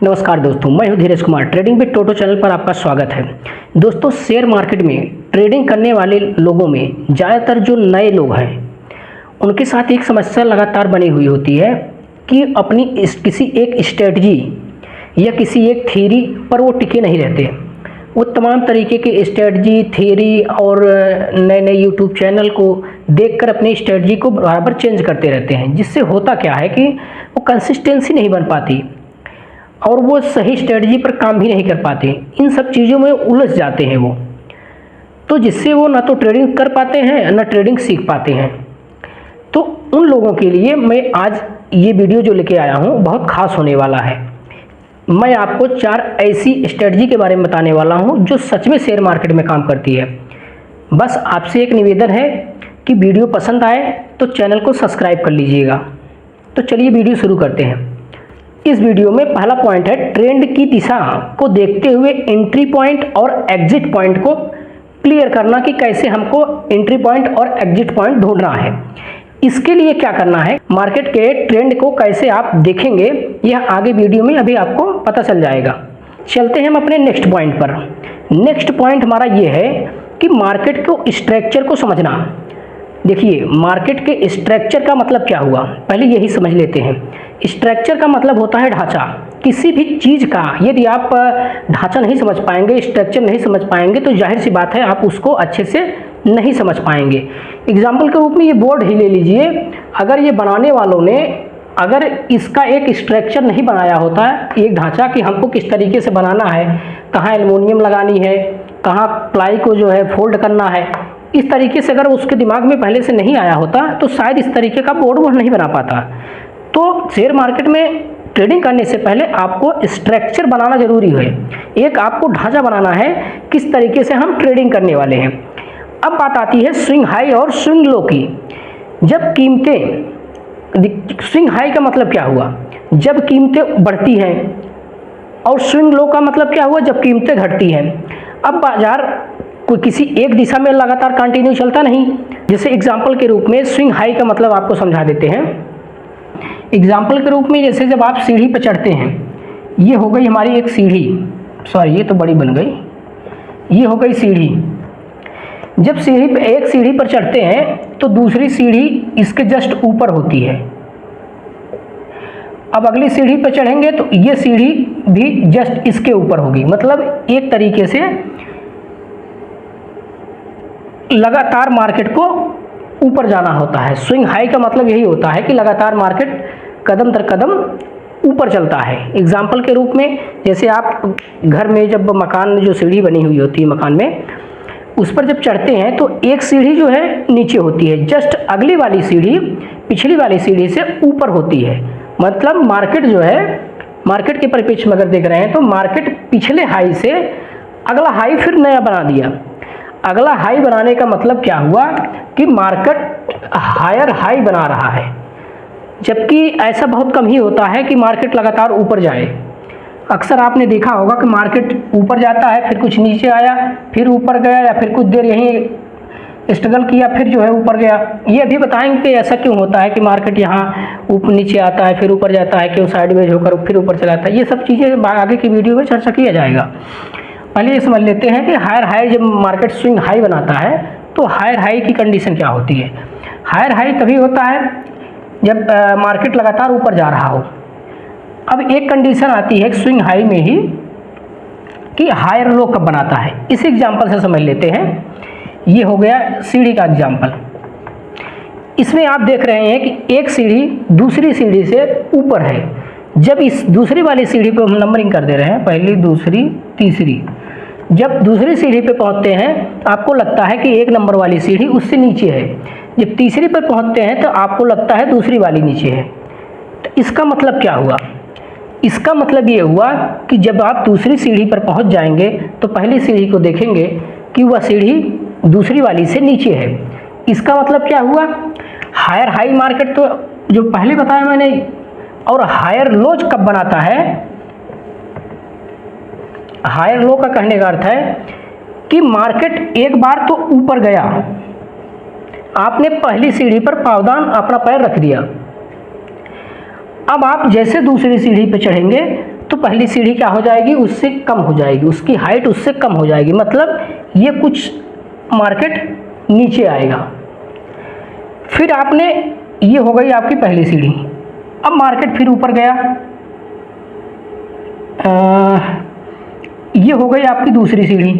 नमस्कार दोस्तों, मैं हूं Dheeraj Kumar. Trading with Toto channel पर आपका स्वागत है। दोस्तों, शेयर मार्केट में ट्रेडिंग करने वाले लोगों में ज़्यादातर जो नए लोग हैं उनके साथ एक समस्या लगातार बनी हुई होती है कि अपनी किसी एक स्ट्रेटजी या किसी एक थ्योरी पर वो टिके नहीं रहते। वो तमाम तरीके की स्ट्रेटजी, थ्योरी और नए नए यूट्यूब चैनल को देखकर अपनी स्ट्रेटजी को बराबर चेंज करते रहते हैं, जिससे होता क्या है कि वो कंसिस्टेंसी नहीं बन पाती और वो सही स्ट्रेटजी पर काम भी नहीं कर पाते। इन सब चीज़ों में उलझ जाते हैं वो, तो जिससे वो ना तो ट्रेडिंग कर पाते हैं ना ट्रेडिंग सीख पाते हैं। तो उन लोगों के लिए मैं आज ये वीडियो जो लेके आया हूँ बहुत ख़ास होने वाला है। मैं आपको 4 ऐसी स्ट्रेटजी के बारे में बताने वाला हूँ जो सच में शेयर मार्केट में काम करती है। बस आपसे एक निवेदन है कि वीडियो पसंद आए तो चैनल को सब्सक्राइब कर लीजिएगा। तो चलिए वीडियो शुरू करते हैं। इस वीडियो में पहला पॉइंट है, ट्रेंड की दिशा को देखते हुए एंट्री पॉइंट और एग्जिट पॉइंट को क्लियर करना कि कैसे हमको एंट्री पॉइंट और एग्जिट पॉइंट ढूंढना है। इसके लिए क्या करना है, मार्केट के ट्रेंड को कैसे आप देखेंगे, यह आगे वीडियो में अभी आपको पता चल जाएगा। चलते हैं हम अपने नेक्स्ट पॉइंट पर। नेक्स्ट पॉइंट हमारा ये है कि मार्केट को स्ट्रक्चर को समझना। देखिए, मार्केट के स्ट्रक्चर का मतलब क्या हुआ, पहले यही समझ लेते हैं। स्ट्रक्चर का मतलब होता है ढांचा। किसी भी चीज़ का यदि आप ढांचा नहीं समझ पाएंगे, स्ट्रक्चर नहीं समझ पाएंगे, तो जाहिर सी बात है आप उसको अच्छे से नहीं समझ पाएंगे। एग्जाम्पल के रूप में ये बोर्ड ही ले लीजिए। अगर ये बनाने वालों ने अगर इसका एक स्ट्रक्चर नहीं बनाया होता है, एक ढांचा कि हमको किस तरीके से बनाना है, कहाँ एल्युमिनियम लगानी है, कहाँ प्लाई को जो है फोल्ड करना है, इस तरीके से अगर उसके दिमाग में पहले से नहीं आया होता तो शायद इस तरीके का बोर्ड वो नहीं बना पाता। तो शेयर मार्केट में ट्रेडिंग करने से पहले आपको स्ट्रक्चर बनाना जरूरी है। एक आपको ढांचा बनाना है किस तरीके से हम ट्रेडिंग करने वाले हैं। अब बात आती है स्विंग हाई और स्विंग लो की। जब कीमतें, स्विंग हाई का मतलब क्या हुआ, जब कीमतें बढ़ती हैं, और स्विंग लो का मतलब क्या हुआ, जब कीमतें घटती हैं। अब बाजार कोई किसी एक दिशा में लगातार कंटिन्यू चलता नहीं। जैसे एग्जाम्पल के रूप में स्विंग हाई का मतलब आपको समझा देते हैं। एग्जाम्पल के रूप में जैसे जब आप सीढ़ी पर चढ़ते हैं, ये हो गई हमारी एक सीढ़ी, सॉरी ये तो बड़ी बन गई, ये हो गई सीढ़ी। जब सीढ़ी पे एक सीढ़ी पर चढ़ते हैं तो दूसरी सीढ़ी इसके जस्ट ऊपर होती है। अब अगली सीढ़ी पर चढ़ेंगे तो ये सीढ़ी भी जस्ट इसके ऊपर होगी। मतलब एक तरीके से लगातार मार्केट को ऊपर जाना होता है। स्विंग हाई का मतलब यही होता है कि लगातार मार्केट कदम दर कदम ऊपर चलता है। एग्जाम्पल के रूप में जैसे आप घर में जब मकान में जो सीढ़ी बनी हुई होती है मकान में, उस पर जब चढ़ते हैं तो एक सीढ़ी जो है नीचे होती है, जस्ट अगली वाली सीढ़ी पिछली वाली सीढ़ी से ऊपर होती है। मतलब मार्केट जो है, मार्केट के परिप्रेक्ष्य में अगर देख रहे हैं तो मार्केट पिछले हाई से अगला हाई फिर नया बना दिया। अगला हाई बनाने का मतलब क्या हुआ कि मार्केट हायर हाई बना रहा है। जबकि ऐसा बहुत कम ही होता है कि मार्केट लगातार ऊपर जाए। अक्सर आपने देखा होगा कि मार्केट ऊपर जाता है, फिर कुछ नीचे आया, फिर ऊपर गया, या फिर कुछ देर यहीं स्ट्रगल किया, फिर जो है ऊपर गया। ये अभी बताएंगे कि ऐसा क्यों होता है कि मार्केट यहाँ ऊपर नीचे आता है, फिर ऊपर जाता है, क्यों साइडवेज होकर फिर ऊपर चला जाता है। ये सब चीज़ें आगे की वीडियो में चर्चा किया जाएगा। पहले ये समझ लेते हैं कि हायर हाई, जब मार्केट स्विंग हाई बनाता है तो हायर हाई की कंडीशन क्या होती है। हायर हाई तभी होता है जब मार्केट लगातार ऊपर जा रहा हो। अब एक कंडीशन आती है स्विंग हाई में ही कि हायर लो कब बनाता है। इस एग्जांपल से समझ लेते हैं। ये हो गया सीढ़ी का एग्जांपल। इसमें आप देख रहे हैं कि एक सीढ़ी दूसरी सीढ़ी से ऊपर है। जब इस दूसरी वाली सीढ़ी पर हम नंबरिंग कर दे रहे हैं, पहली, दूसरी, तीसरी, जब दूसरी सीढ़ी पे पहुंचते हैं तो आपको लगता है कि एक नंबर वाली सीढ़ी उससे नीचे है। जब तीसरी पर पहुंचते हैं तो आपको लगता है दूसरी वाली नीचे है। तो इसका मतलब क्या हुआ, इसका मतलब ये हुआ कि जब आप दूसरी सीढ़ी पर पहुंच जाएंगे तो पहली सीढ़ी को देखेंगे कि वह सीढ़ी दूसरी वाली से नीचे है। इसका मतलब क्या हुआ, हायर हाई मार्केट तो जो पहले बताया मैंने, और हायर लो कब बनाता है। हायर लो का कहने का अर्थ है कि मार्केट एक बार तो ऊपर गया, आपने पहली सीढ़ी पर पावदान अपना पैर रख दिया। अब आप जैसे दूसरी सीढ़ी पर चढ़ेंगे तो पहली सीढ़ी क्या हो जाएगी, उससे कम हो जाएगी, उसकी हाइट उससे कम हो जाएगी, मतलब ये कुछ मार्केट नीचे आएगा। फिर आपने, ये हो गई आपकी पहली सीढ़ी। अब मार्केट फिर ऊपर गया, ये हो गई आपकी दूसरी सीढ़ी,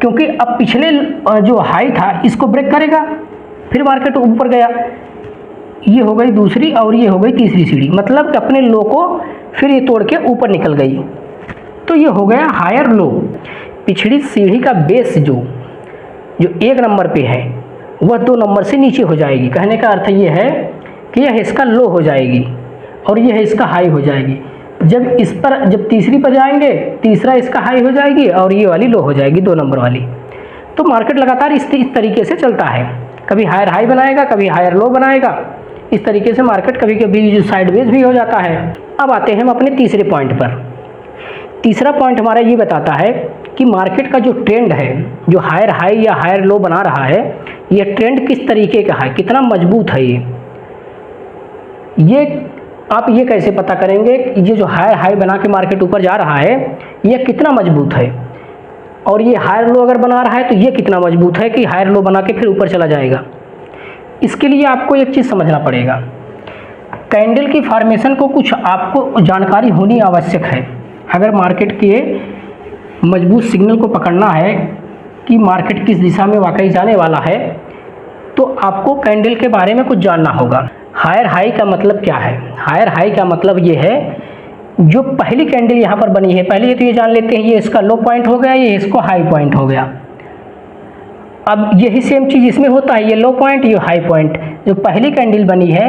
क्योंकि अब पिछले जो हाई था इसको ब्रेक करेगा, फिर मार्केट ऊपर गया। ये हो गई दूसरी और ये हो गई तीसरी सीढ़ी, मतलब अपने लो को फिर ये तोड़ के ऊपर निकल गई। तो ये हो गया हायर लो। पिछली सीढ़ी का बेस जो 1 नंबर पे है वह 2 नंबर से नीचे हो जाएगी। कहने का अर्थ ये है कि यह इसका लो हो जाएगी और यह इसका हाई हो जाएगी। जब तीसरी पर जाएंगे, तीसरा इसका हाई हो जाएगी और ये वाली लो हो जाएगी, 2 नंबर वाली। तो मार्केट लगातार इस तरीके से चलता है, कभी हायर हाई बनाएगा, कभी हायर लो बनाएगा। इस तरीके से मार्केट कभी कभी जो साइडवेज भी हो जाता है। अब आते हैं हम अपने तीसरे पॉइंट पर। तीसरा पॉइंट हमारा ये बताता है कि मार्केट का जो ट्रेंड है, जो हायर हाई या हायर लो बना रहा है, ये ट्रेंड किस तरीके का है, कितना मजबूत है ये आप ये कैसे पता करेंगे कि ये जो हायर हाई बना के मार्केट ऊपर जा रहा है ये कितना मजबूत है, और ये हायर लो अगर बना रहा है तो ये कितना मजबूत है कि हायर लो बना के फिर ऊपर चला जाएगा। इसके लिए आपको एक चीज़ समझना पड़ेगा, कैंडल की फॉर्मेशन को कुछ आपको जानकारी होनी आवश्यक है। अगर मार्केट के मजबूत सिग्नल को पकड़ना है कि मार्केट किस दिशा में वाकई जाने वाला है, तो आपको कैंडल के बारे में कुछ जानना होगा। हायर हाई का मतलब क्या है? हायर हाई का मतलब ये है, जो पहली कैंडल यहाँ पर बनी है, पहले तो ये जान लेते हैं ये इसका लो पॉइंट हो गया, ये इसको हाई पॉइंट हो गया। अब यही सेम चीज़ इसमें होता है, ये लो पॉइंट, ये हाई पॉइंट। जो पहली कैंडल बनी है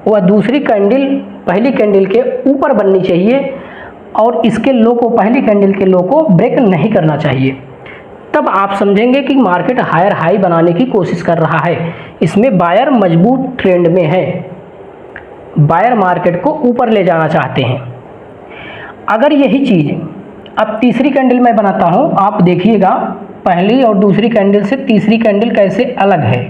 वह दूसरी कैंडल पहली कैंडल के ऊपर बननी चाहिए और इसके लो को, पहली कैंडल के लो को ब्रेक नहीं करना चाहिए। तब आप समझेंगे कि मार्केट हायर हाई बनाने की कोशिश कर रहा है, इसमें बायर मजबूत ट्रेंड में है, बायर मार्केट को ऊपर ले जाना चाहते हैं। अगर यही चीज़ अब तीसरी कैंडल मैं बनाता हूँ, आप देखिएगा पहली और दूसरी कैंडल से तीसरी कैंडल कैसे अलग है।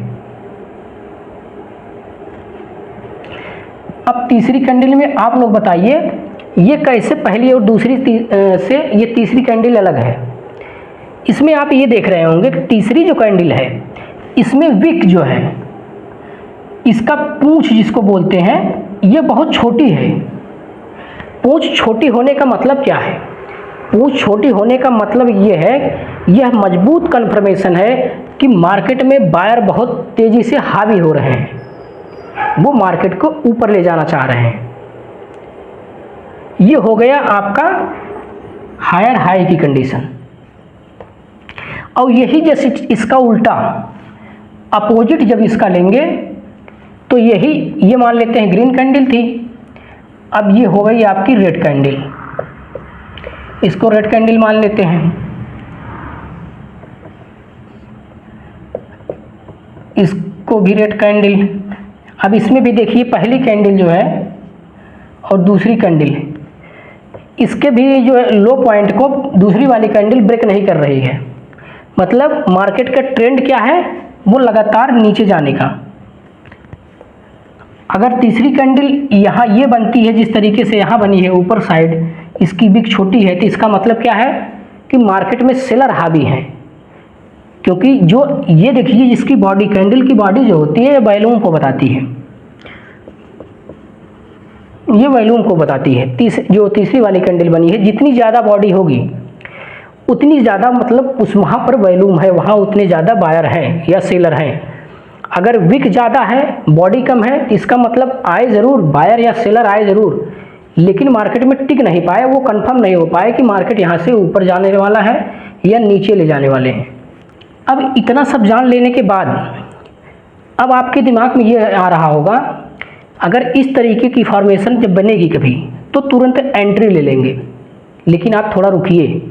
अब तीसरी कैंडल में आप लोग बताइए ये कैसे पहली और दूसरी से ये तीसरी कैंडल अलग है। इसमें आप ये देख रहे होंगे कि तीसरी जो कैंडल है इसमें विक जो है, इसका पूंछ जिसको बोलते हैं, ये बहुत छोटी है। पूंछ छोटी होने का मतलब क्या है? पूंछ छोटी होने का मतलब ये है, यह मजबूत कन्फर्मेशन है कि मार्केट में बायर बहुत तेज़ी से हावी हो रहे हैं, वो मार्केट को ऊपर ले जाना चाह रहे हैं। ये हो गया आपका हायर हाई की कंडीशन। और यही जैसे इसका उल्टा अपोजिट जब इसका लेंगे तो यही, ये मान लेते हैं ग्रीन कैंडल थी, अब ये हो गई आपकी रेड कैंडल, इसको रेड कैंडल मान लेते हैं। इसको भी रेड कैंडल। अब इसमें भी देखिए पहली कैंडल जो है और दूसरी कैंडल, इसके भी जो है लो पॉइंट को दूसरी वाली कैंडल ब्रेक नहीं कर रही है। मतलब मार्केट का ट्रेंड क्या है, वो लगातार नीचे जाने का। अगर तीसरी कैंडल यहाँ ये बनती है जिस तरीके से यहाँ बनी है ऊपर साइड, इसकी बिक छोटी है, तो इसका मतलब क्या है कि मार्केट में सेलर हावी हैं। क्योंकि जो ये देखिए इसकी बॉडी, कैंडल की बॉडी जो होती है वॉल्यूम को बताती है, ये वॉल्यूम को बताती है। जो तीसरी वाली कैंडल बनी है, जितनी ज़्यादा बॉडी होगी उतनी ज़्यादा, मतलब उस वहाँ पर वॉल्यूम है, वहाँ उतने ज़्यादा बायर हैं या सेलर हैं। अगर विक ज़्यादा है, बॉडी कम है, तो इसका मतलब आए ज़रूर, बायर या सेलर आए ज़रूर, लेकिन मार्केट में टिक नहीं पाए, वो कंफर्म नहीं हो पाए कि मार्केट यहाँ से ऊपर जाने वाला है या नीचे ले जाने वाले हैं। अब इतना सब जान लेने के बाद अब आपके दिमाग में ये आ रहा होगा, अगर इस तरीके की फॉर्मेशन जब बनेगी कभी तो तुरंत एंट्री ले लेंगे। लेकिन आप थोड़ा रुकिए,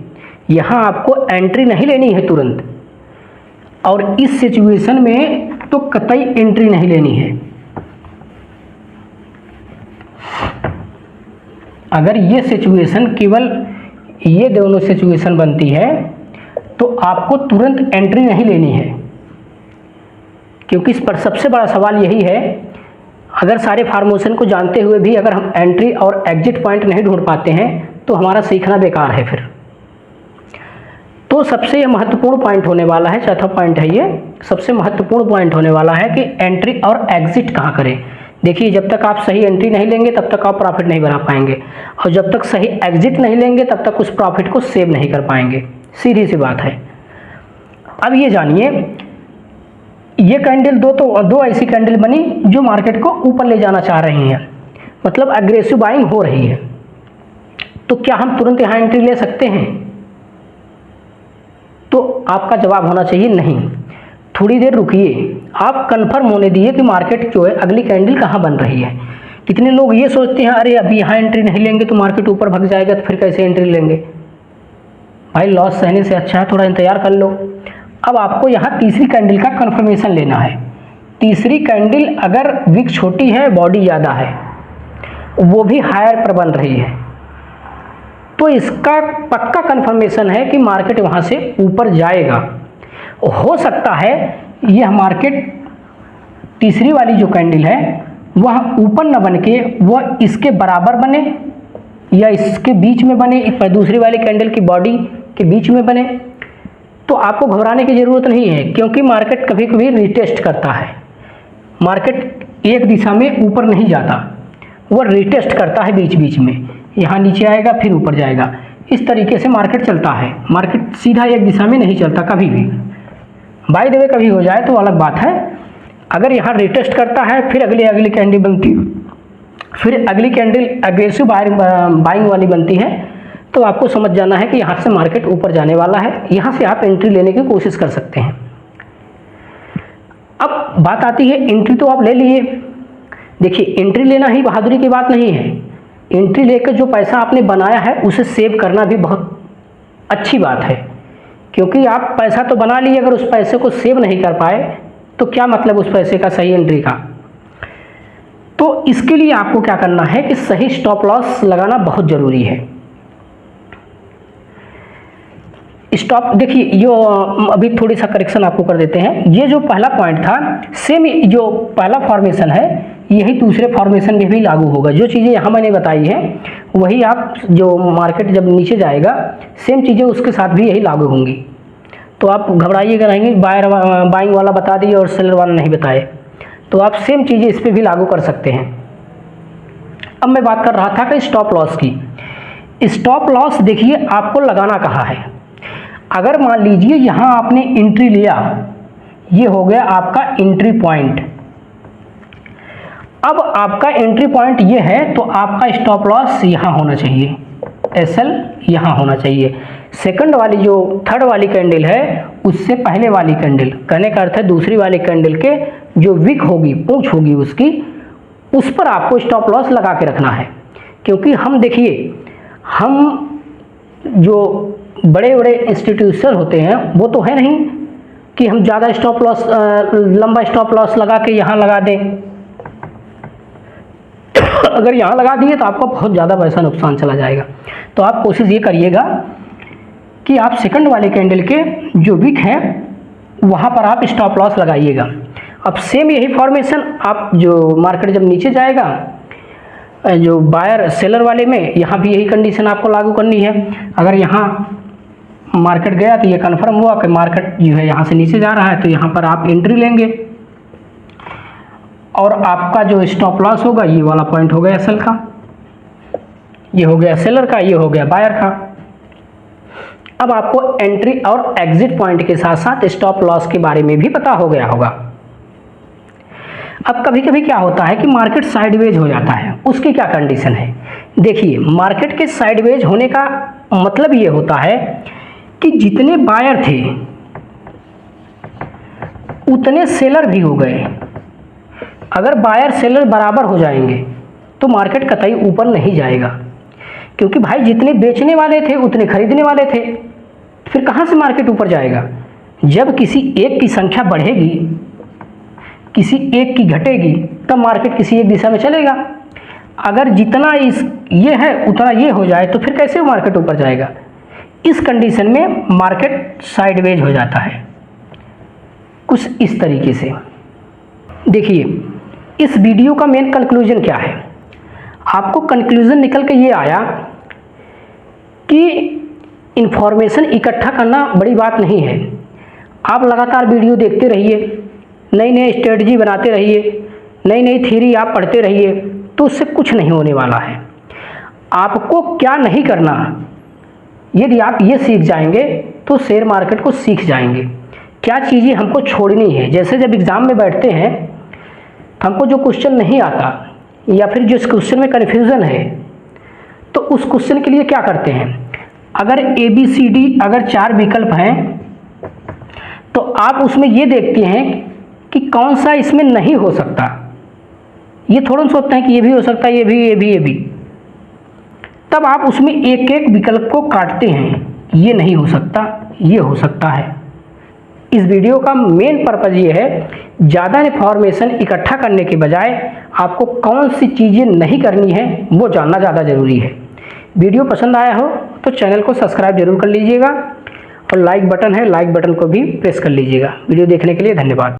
यहाँ आपको एंट्री नहीं लेनी है तुरंत, और इस सिचुएशन में तो कतई एंट्री नहीं लेनी है। अगर ये सिचुएशन, केवल ये दोनों सिचुएशन बनती है तो आपको तुरंत एंट्री नहीं लेनी है, क्योंकि इस पर सबसे बड़ा सवाल यही है, अगर सारे फार्मेशन को जानते हुए भी अगर हम एंट्री और एग्जिट पॉइंट नहीं ढूंढ पाते हैं तो हमारा सीखना बेकार है फिर। तो सबसे महत्वपूर्ण पॉइंट होने वाला है, चौथा पॉइंट है ये, सबसे महत्वपूर्ण पॉइंट होने वाला है कि एंट्री और एग्जिट कहाँ करें। देखिए, जब तक आप सही एंट्री नहीं लेंगे तब तक आप प्रॉफिट नहीं बना पाएंगे, और जब तक सही एग्जिट नहीं लेंगे तब तक उस प्रॉफिट को सेव नहीं कर पाएंगे। सीधी सी बात है। अब ये जानिए, ये कैंडल दो ऐसी कैंडल बनी जो मार्केट को ऊपर ले जाना चाह रही हैं, मतलब एग्रेसिव बाइंग हो रही है। तो क्या हम तुरंत यहाँ एंट्री ले सकते हैं? तो आपका जवाब होना चाहिए नहीं। थोड़ी देर रुकिए, आप कंफर्म होने दिए कि मार्केट जो है अगली कैंडल कहाँ बन रही है। कितने लोग ये सोचते हैं अरे अभी यहाँ एंट्री नहीं लेंगे तो मार्केट ऊपर भाग जाएगा, तो फिर कैसे एंट्री लेंगे। भाई, लॉस सहने से अच्छा है थोड़ा इंतजार कर लो। अब आपको यहाँ तीसरी कैंडल का कंफर्मेशन लेना है। तीसरी कैंडल अगर विक छोटी है, बॉडी ज़्यादा है, वो भी हायर पर बन रही है, तो इसका पक्का कंफर्मेशन है कि मार्केट वहाँ से ऊपर जाएगा। हो सकता है यह मार्केट तीसरी वाली जो कैंडल है वह ऊपर न बन के वह इसके बराबर बने या इसके बीच में बने, दूसरी वाली कैंडल की बॉडी के बीच में बने। तो आपको घबराने की ज़रूरत नहीं है, क्योंकि मार्केट कभी कभी रिटेस्ट करता है। मार्केट एक दिशा में ऊपर नहीं जाता, वह रिटेस्ट करता है बीच बीच में, यहाँ नीचे आएगा फिर ऊपर जाएगा। इस तरीके से मार्केट चलता है। मार्केट सीधा एक दिशा में नहीं चलता कभी भी। बाय द वे कभी हो जाए तो अलग बात है। अगर यहाँ रिटेस्ट करता है फिर अगली कैंडल बनती, फिर अगली कैंडल एग्रेसिव बाइंग वाली बनती है, तो आपको समझ जाना है कि यहाँ से मार्केट ऊपर जाने वाला है। यहाँ से आप एंट्री लेने की कोशिश कर सकते हैं। अब बात आती है, एंट्री तो आप ले लिए। देखिए, एंट्री लेना ही बहादुरी की बात नहीं है। एंट्री लेकर जो पैसा आपने बनाया है उसे सेव करना भी बहुत अच्छी बात है, क्योंकि आप पैसा तो बना लिए, अगर उस पैसे को सेव नहीं कर पाए तो क्या मतलब उस पैसे का सही एंट्री का। तो इसके लिए आपको क्या करना है कि सही स्टॉप लॉस लगाना बहुत ज़रूरी है। स्टॉप, देखिए यो अभी थोड़ी सा करेक्शन आपको कर देते हैं। ये जो पहला पॉइंट था, सेम जो पहला फॉर्मेशन है यही दूसरे फॉर्मेशन में भी लागू होगा। जो चीज़ें यहाँ मैंने बताई है वही आप जो मार्केट जब नीचे जाएगा सेम चीज़ें उसके साथ भी यही लागू होंगी। तो आप घबराइएगा नहीं, बाइंग वाला बता दिए और सेलर वाला नहीं बताए, तो आप सेम चीज़ें इस पर भी लागू कर सकते हैं। अब मैं बात कर रहा था कि स्टॉप लॉस की। स्टॉप लॉस देखिए आपको लगाना कहाँ है। अगर मान लीजिए यहाँ आपने एंट्री लिया, ये हो गया आपका एंट्री पॉइंट। अब आपका एंट्री पॉइंट ये है, तो आपका स्टॉप लॉस यहाँ होना चाहिए, एसएल यहाँ होना चाहिए। सेकंड वाली जो थर्ड वाली कैंडल है उससे पहले वाली कैंडल, कहने का अर्थ है दूसरी वाली कैंडल के जो विक होगी, पूंछ होगी उसकी, उस पर आपको स्टॉप लॉस लगा के रखना है। क्योंकि हम देखिए, हम जो बड़े बड़े इंस्टीट्यूशन होते हैं वो तो है नहीं कि हम ज़्यादा स्टॉप लॉस, लंबा स्टॉप लॉस लगा के यहाँ लगा दें। अगर यहाँ लगा दिए तो आपको बहुत ज़्यादा पैसा नुकसान चला जाएगा। तो आप कोशिश ये करिएगा कि आप सेकंड वाले कैंडल के जो विक है वहाँ पर आप स्टॉप लॉस लगाइएगा। अब सेम यही फॉर्मेशन आप जो मार्केट जब नीचे जाएगा, जो बायर सेलर वाले में, यहाँ भी यही कंडीशन आपको लागू करनी है। अगर यहाँ मार्केट गया तो ये कन्फर्म हुआ कि मार्केट जो है यहाँ से नीचे जा रहा है, तो यहाँ पर आप एंट्री लेंगे और आपका जो स्टॉप लॉस होगा ये वाला पॉइंट हो गया सेल का, ये हो गया सेलर का, ये हो गया बायर का। अब आपको एंट्री और एग्जिट पॉइंट के साथ साथ स्टॉप लॉस के बारे में भी पता हो गया होगा। अब कभी कभी क्या होता है कि मार्केट साइडवेज हो जाता है, उसकी क्या कंडीशन है। देखिए, मार्केट के साइडवेज होने का मतलब ये होता है कि जितने बायर थे उतने सेलर भी हो गए। अगर बायर सेलर बराबर हो जाएंगे तो मार्केट कतई ऊपर नहीं जाएगा, क्योंकि भाई जितने बेचने वाले थे उतने खरीदने वाले थे, फिर कहाँ से मार्केट ऊपर जाएगा। जब किसी एक की संख्या बढ़ेगी, किसी एक की घटेगी, तब मार्केट किसी एक दिशा में चलेगा। अगर जितना ये है उतना ये हो जाए तो फिर कैसे मार्केट ऊपर जाएगा। इस कंडीशन में मार्केट साइडवेज हो जाता है कुछ इस तरीके से। देखिए, इस वीडियो का मेन कंक्लूजन क्या है? आपको कंक्लूजन निकल के ये आया कि इन्फॉर्मेशन इकट्ठा करना बड़ी बात नहीं है। आप लगातार वीडियो देखते रहिए, नई नई स्ट्रेटजी बनाते रहिए, नई नई थ्योरी आप पढ़ते रहिए, तो उससे कुछ नहीं होने वाला है। आपको क्या नहीं करना, यदि आप ये सीख जाएंगे तो शेयर मार्केट को सीख जाएंगे। क्या चीज़ें हमको छोड़नी है, जैसे जब एग्ज़ाम में बैठते हैं तो हमको जो क्वेश्चन नहीं आता या फिर जिस क्वेश्चन में कन्फ्यूज़न है, तो उस क्वेश्चन के लिए क्या करते हैं, अगर ABCD अगर 4 विकल्प हैं तो आप उसमें ये देखते हैं कि कौन सा इसमें नहीं हो सकता। ये थोड़ा सोचते हैं कि ये भी हो सकता है, ये भी। तब आप उसमें एक एक विकल्प को काटते हैं, ये नहीं हो सकता, ये हो सकता है। इस वीडियो का मेन पर्पज़ ये है, ज़्यादा इन्फॉर्मेशन इकट्ठा करने के बजाय आपको कौन सी चीज़ें नहीं करनी है वो जानना ज़्यादा ज़रूरी है। वीडियो पसंद आया हो तो चैनल को सब्सक्राइब जरूर कर लीजिएगा और लाइक बटन है, लाइक बटन को भी प्रेस कर लीजिएगा। वीडियो देखने के लिए धन्यवाद।